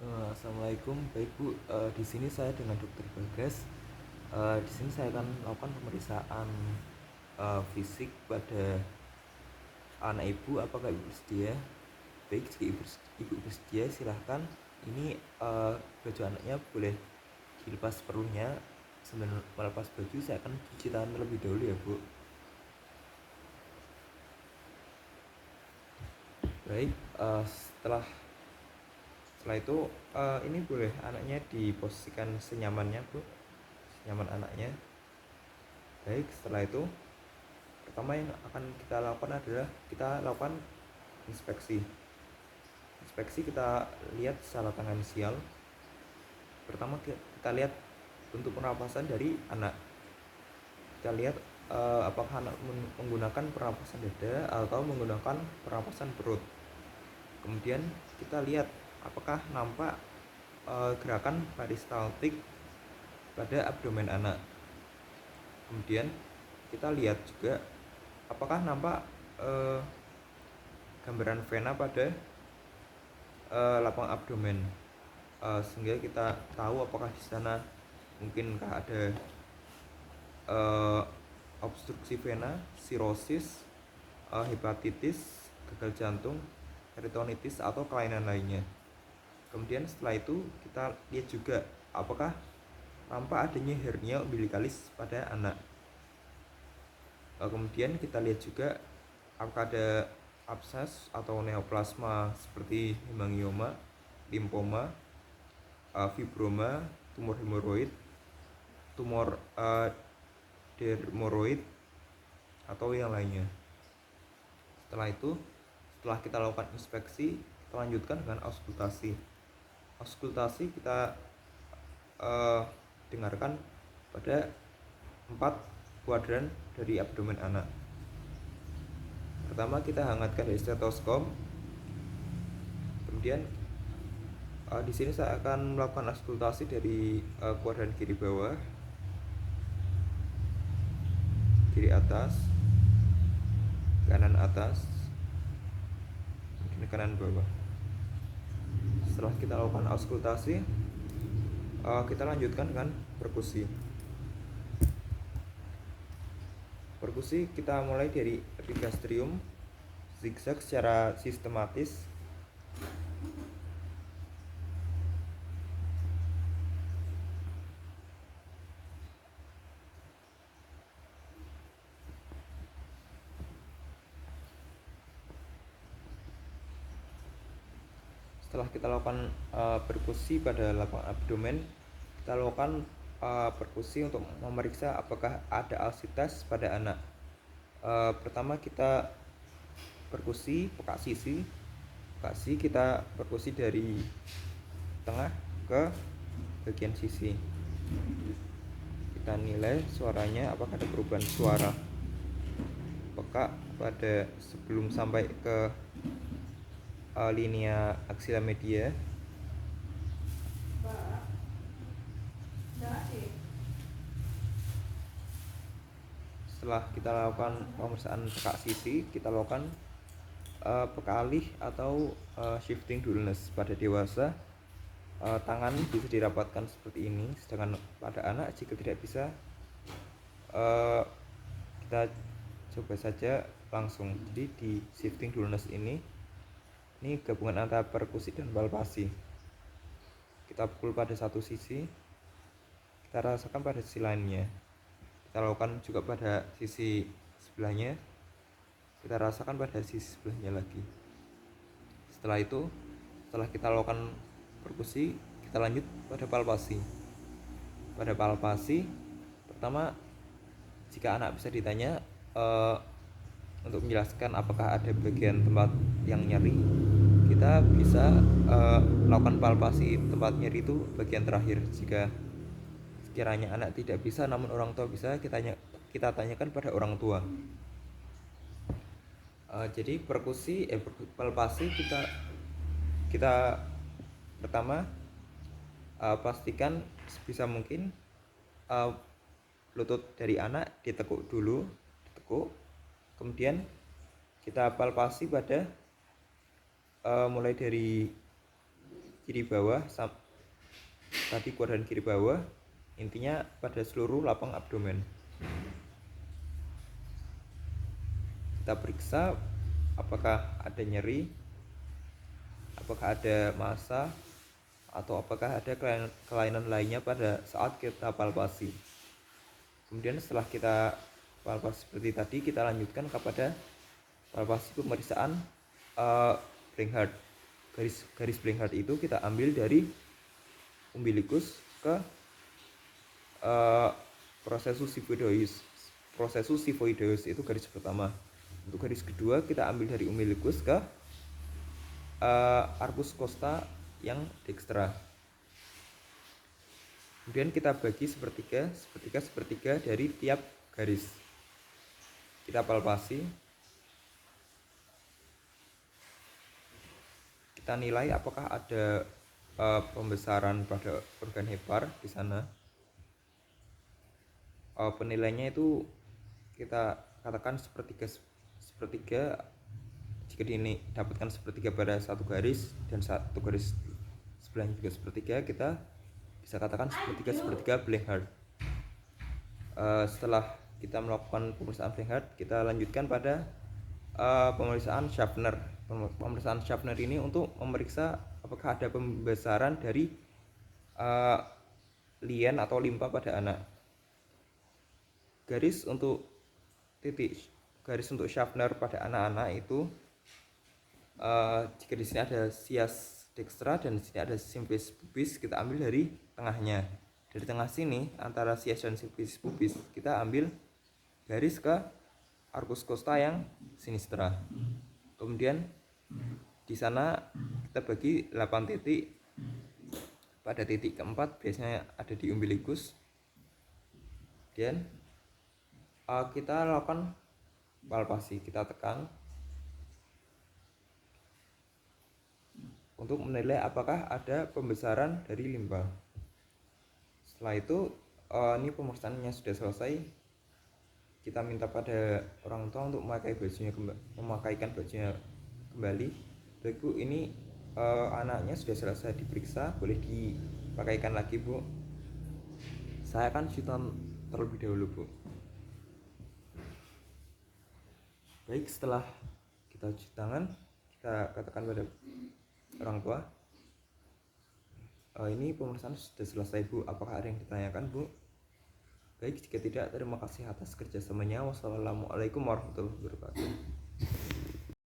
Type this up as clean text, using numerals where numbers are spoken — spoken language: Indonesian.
Assalamualaikum, baik Bu. Di sini saya dengan Dokter Bagas. Di sini saya akan melakukan pemeriksaan fisik pada anak Ibu. Apakah Ibu bersedia? Baik, jika Ibu bersedia, silahkan. Ini baju anaknya boleh dilepas seperlunya. Sebelum melepas baju, saya akan cuci tangan terlebih dahulu ya Bu. Baik, setelah itu ini boleh anaknya diposisikan senyamannya Bu, senyaman anaknya. Baik, setelah itu pertama yang akan kita lakukan adalah kita lakukan inspeksi. Kita lihat secara tangensial. Pertama kita lihat bentuk pernapasan dari anak. Kita lihat apakah anak menggunakan pernapasan dada atau menggunakan pernapasan perut. Kemudian kita lihat apakah nampak gerakan peristaltik pada abdomen anak. Kemudian kita lihat juga apakah nampak gambaran vena pada lapang abdomen, sehingga kita tahu apakah di sana mungkinkah ada obstruksi vena, sirosis, hepatitis, gagal jantung, peritonitis atau kelainan lainnya. Kemudian setelah itu kita lihat juga apakah nampak adanya hernia umbilikalis pada anak. Kemudian kita lihat juga apakah ada abses atau neoplasma seperti hemangioma, limfoma, fibroma, tumor hemoroid, tumor dermoroid atau yang lainnya. Setelah itu, setelah kita lakukan inspeksi, kita lanjutkan dengan auskultasi. Auskultasi kita dengarkan pada 4 kuadran dari abdomen anak. Pertama kita hangatkan dari stetoskop. Kemudian di sini saya akan melakukan auskultasi dari kuadran kiri bawah, kiri atas, kanan atas, kemudian kanan bawah. Setelah kita lakukan auskultasi, kita lanjutkan dengan perkusi. Perkusi kita mulai dari epigastrium, zigzag secara sistematis. Setelah kita lakukan perkusi pada lapang abdomen, kita lakukan perkusi untuk memeriksa apakah ada alsitas pada anak. Pertama kita perkusi peka sisi. Kita perkusi dari tengah ke bagian sisi. Kita nilai suaranya apakah ada perubahan suara. Peka pada sebelum sampai ke linea aksila media. Setelah kita lakukan pemeriksaan peka sisi, kita lakukan peka alih atau shifting dullness. Pada dewasa tangan bisa dirapatkan seperti ini, sedangkan pada anak jika tidak bisa kita coba saja langsung. Jadi di shifting dullness ini gabungan antara perkusi dan palpasi. Kita pukul pada satu sisi, kita rasakan pada sisi lainnya. Kita lakukan juga pada sisi sebelahnya, kita rasakan pada sisi sebelahnya lagi. Setelah itu, setelah kita lakukan perkusi, kita lanjut pada palpasi. Pada palpasi, pertama jika anak bisa ditanya untuk menjelaskan apakah ada bagian tempat yang nyeri, kita bisa lakukan palpasi tempat nyeri itu bagian terakhir. Jika sekiranya anak tidak bisa namun orang tua bisa, kita tanyakan pada orang tua. Jadi perkusi palpasi kita pertama pastikan sebisa mungkin lutut dari anak ditekuk dulu, kemudian kita palpasi pada mulai dari kiri bawah, tadi kuadran kiri bawah, intinya pada seluruh lapang abdomen. Kita periksa apakah ada nyeri, apakah ada massa, atau apakah ada kelainan lainnya pada saat kita palpasi. Kemudian setelah kita palpasi seperti tadi, kita lanjutkan kepada palpasi pemeriksaan Blanchard. Garis Blanchard itu kita ambil dari umbilikus ke processus xiphoideus itu garis pertama. Untuk garis kedua kita ambil dari umbilikus ke arcus costa yang dextra. Kemudian kita bagi sepertiga dari tiap garis. Kita palpasi. Kita nilai apakah ada pembesaran pada organ hepar di sana. Penilaiannya itu kita katakan sepertiga jika ini dapatkan sepertiga pada satu garis dan satu garis sebelahnya juga sepertiga, kita bisa katakan sepertiga Blanchard. Setelah kita melakukan pemeriksaan Blanchard, kita lanjutkan pada pemeriksaan Schaffner. Pemeriksaan Schaffner ini untuk memeriksa apakah ada pembesaran dari lien atau limpa pada anak. Garis untuk Schaffner pada anak-anak itu jika di sini ada sias dextra dan di sini ada symphysis pubis, kita ambil dari tengahnya. Dari tengah sini antara sias dan symphysis pubis kita ambil garis ke arcus costa yang sinistra. Kemudian di sana kita bagi 8 titik. Pada titik keempat biasanya ada di umbilikus. Kemudian kita lakukan palpasi, kita tekan untuk menilai apakah ada pembesaran dari limpa. Setelah itu ini pemeriksaannya sudah selesai. Kita minta pada orang tua untuk memakaikan bajunya kembali. Bu, ini anaknya sudah selesai diperiksa, boleh dipakaikan lagi, Bu. Saya akan cuci tangan terlebih dahulu, Bu. Baik, setelah kita cuci tangan, kita katakan pada orang tua, ini pemeriksaan sudah selesai, Bu. Apakah ada yang ditanyakan, Bu? Baik, jika tidak, terima kasih atas kerjasamanya. Wassalamualaikum warahmatullahi wabarakatuh.